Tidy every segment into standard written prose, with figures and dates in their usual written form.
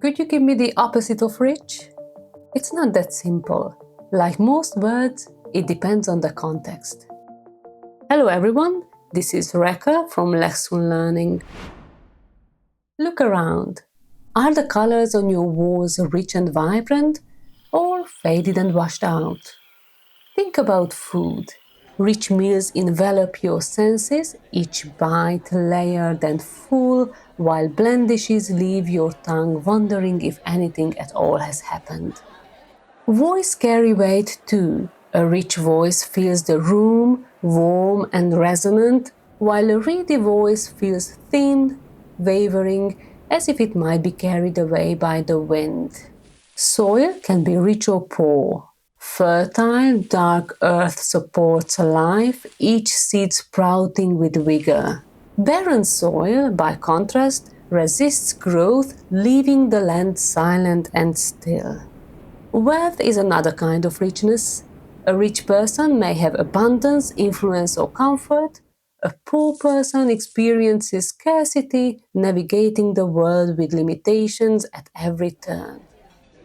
Could you give me the opposite of rich? It's not that simple. Like most words, it depends on the context. Hello everyone, this is Reka from LexRune Learning. Look around. Are the colors on your walls rich and vibrant, or faded and washed out? Think about food. Rich meals envelop your senses, each bite layered and full, while bland dishes leave your tongue wondering if anything at all has happened. Voice carry weight too. A rich voice fills the room, warm and resonant, while a reedy voice feels thin, wavering, as if it might be carried away by the wind. Soil can be rich or poor. Fertile, dark earth supports life, each seed sprouting with vigor. Barren soil, by contrast, resists growth, leaving the land silent and still. Wealth is another kind of richness. A rich person may have abundance, influence, or comfort. A poor person experiences scarcity, navigating the world with limitations at every turn.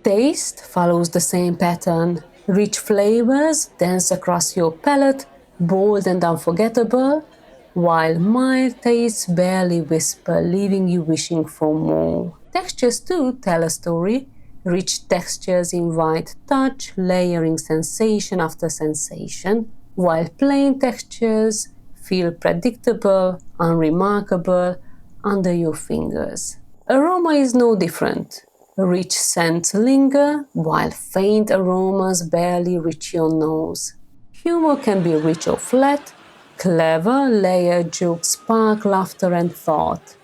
Taste follows the same pattern. Rich flavors dance across your palate, bold and unforgettable, while mild tastes barely whisper, leaving you wishing for more. Textures too tell a story. Rich textures invite touch, layering sensation after sensation, while plain textures feel predictable, unremarkable under your fingers. Aroma is no different. Rich scents linger, while faint aromas barely reach your nose. Humor can be rich or flat. Clever, layered jokes spark laughter and thought.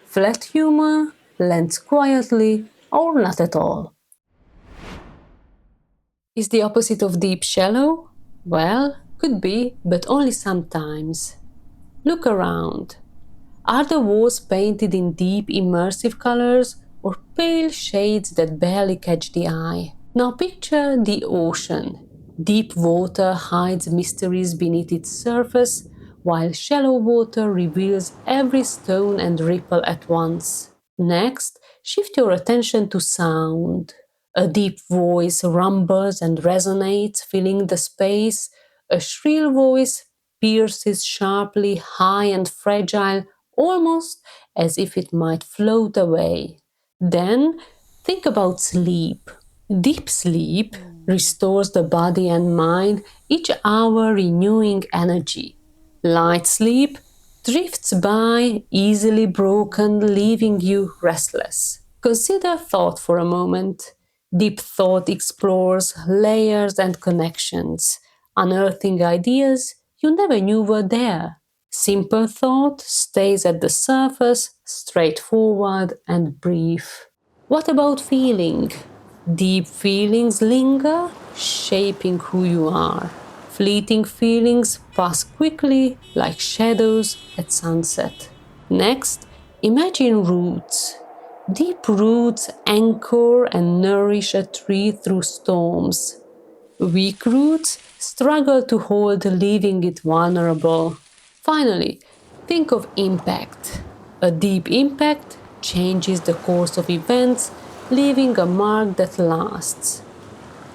Flat humor lands quietly or not at all. Is the opposite of deep shallow? Well, could be, but only sometimes. Look around. Are the walls painted in deep, immersive colors or pale shades that barely catch the eye? Now picture the ocean. Deep water hides mysteries beneath its surface, while shallow water reveals every stone and ripple at once. Next, shift your attention to sound. A deep voice rumbles and resonates, filling the space. A shrill voice pierces sharply, high and fragile, almost as if it might float away. Then think about sleep. Deep sleep restores the body and mind, each hour renewing energy. Light sleep drifts by, easily broken, leaving you restless. Consider thought for a moment. Deep thought explores layers and connections, unearthing ideas you never knew were there. Simple thought stays at the surface, straightforward and brief. What about feeling? Deep feelings linger, shaping who you are. Fleeting feelings pass quickly like shadows at sunset. Next, imagine roots. Deep roots anchor and nourish a tree through storms. Weak roots struggle to hold, leaving it vulnerable. Finally, think of impact. A deep impact changes the course of events, leaving a mark that lasts.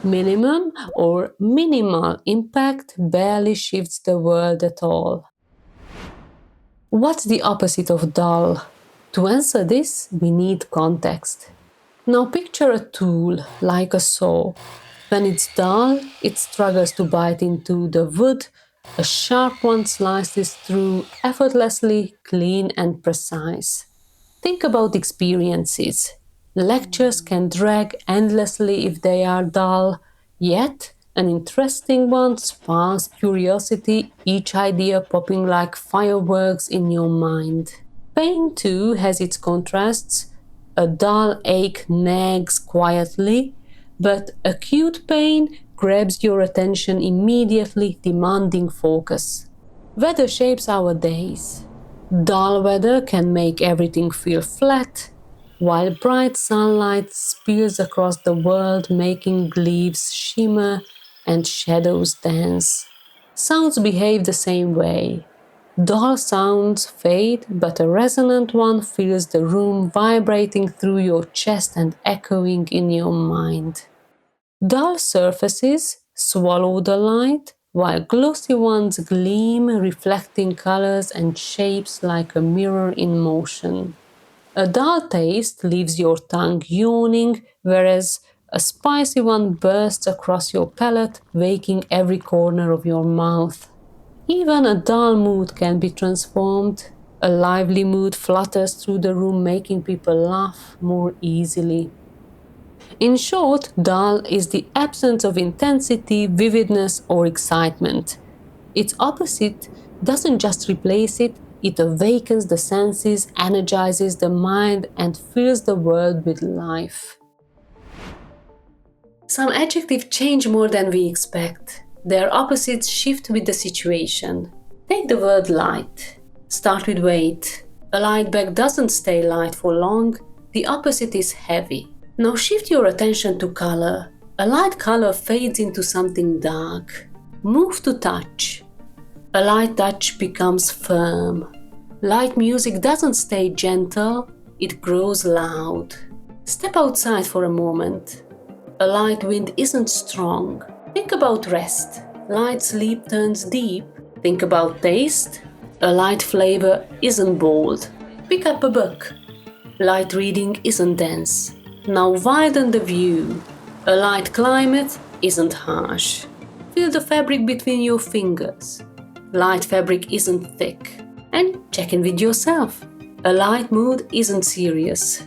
Minimum or minimal impact barely shifts the world at all. What's the opposite of dull? To answer this, we need context. Now picture a tool like a saw. When it's dull, it struggles to bite into the wood. A sharp one slices through effortlessly, clean and precise. Think about experiences. Lectures can drag endlessly if they are dull, yet an interesting one sparks curiosity, each idea popping like fireworks in your mind. Pain too has its contrasts. A dull ache nags quietly, but acute pain grabs your attention immediately, demanding focus. Weather shapes our days. Dull weather can make everything feel flat, while bright sunlight spills across the world, making leaves shimmer and shadows dance. Sounds behave the same way. Dull sounds fade, but a resonant one fills the room, vibrating through your chest and echoing in your mind. Dull surfaces swallow the light, while glossy ones gleam, reflecting colors and shapes like a mirror in motion. A dull taste leaves your tongue yawning, whereas a spicy one bursts across your palate, waking every corner of your mouth. Even a dull mood can be transformed. A lively mood flutters through the room, making people laugh more easily. In short, dull is the absence of intensity, vividness, or excitement. Its opposite doesn't just replace it, it awakens the senses, energizes the mind, and fills the world with life. Some adjectives change more than we expect. Their opposites shift with the situation. Take the word light. Start with weight. A light bag doesn't stay light for long, the opposite is heavy. Now shift your attention to color. A light color fades into something dark. Move to touch. A light touch becomes firm. Light music doesn't stay gentle, it grows loud. Step outside for a moment. A light wind isn't strong. Think about rest. Light sleep turns deep. Think about taste. A light flavor isn't bold. Pick up a book. Light reading isn't dense. Now widen the view. A light climate isn't harsh. Feel the fabric between your fingers. Light fabric isn't thick. And check in with yourself. A light mood isn't serious.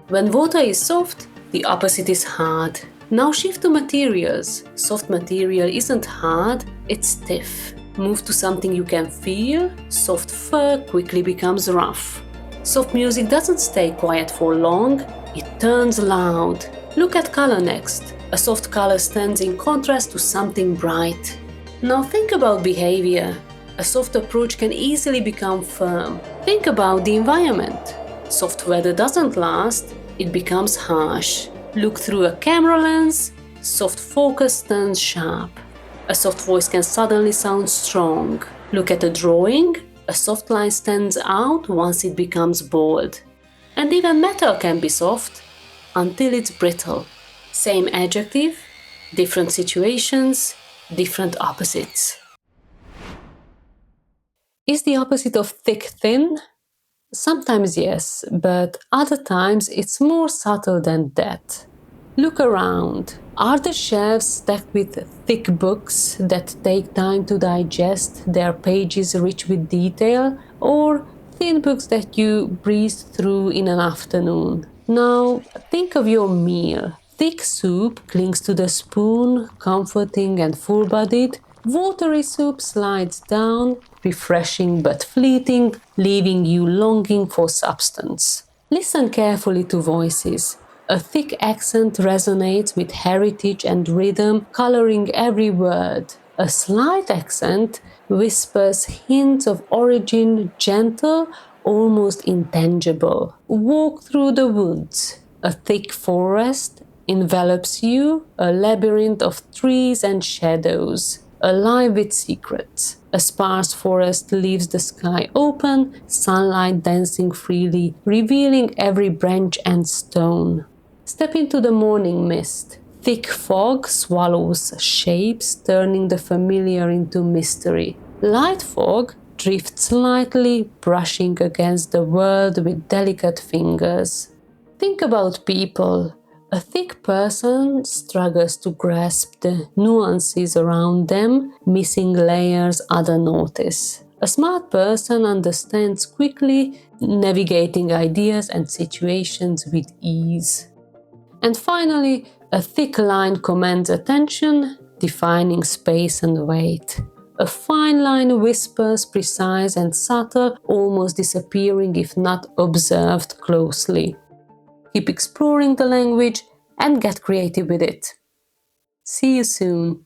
When water is soft, the opposite is hard. Now shift to materials. Soft material isn't hard, it's stiff. Move to something you can feel. Soft fur quickly becomes rough. Soft music doesn't stay quiet for long, it turns loud. Look at color next. A soft color stands in contrast to something bright. Now think about behavior. A soft approach can easily become firm. Think about the environment. Soft weather doesn't last, it becomes harsh. Look through a camera lens, soft focus turns sharp. A soft voice can suddenly sound strong. Look at a drawing, a soft line stands out once it becomes bold. And even metal can be soft until it's brittle. Same adjective, different situations, different opposites. Is the opposite of thick thin? Sometimes yes, but other times it's more subtle than that. Look around. Are the shelves stacked with thick books that take time to digest, their pages rich with detail, or thin books that you breeze through in an afternoon? Now, think of your meal. Thick soup clings to the spoon, comforting and full-bodied. Watery soup slides down, refreshing but fleeting, leaving you longing for substance. Listen carefully to voices. A thick accent resonates with heritage and rhythm, coloring every word. A slight accent whispers hints of origin, gentle, almost intangible. Walk through the woods. A thick forest envelops you, a labyrinth of trees and shadows, alive with secrets. A sparse forest leaves the sky open, sunlight dancing freely, revealing every branch and stone. Step into the morning mist. Thick fog swallows shapes, turning the familiar into mystery. Light fog drifts lightly, brushing against the world with delicate fingers. Think about people. A thick person struggles to grasp the nuances around them, missing layers others notice. A smart person understands quickly, navigating ideas and situations with ease. And finally, a thick line commands attention, defining space and weight. A fine line whispers, precise and subtle, almost disappearing if not observed closely. Keep exploring the language and get creative with it. See you soon.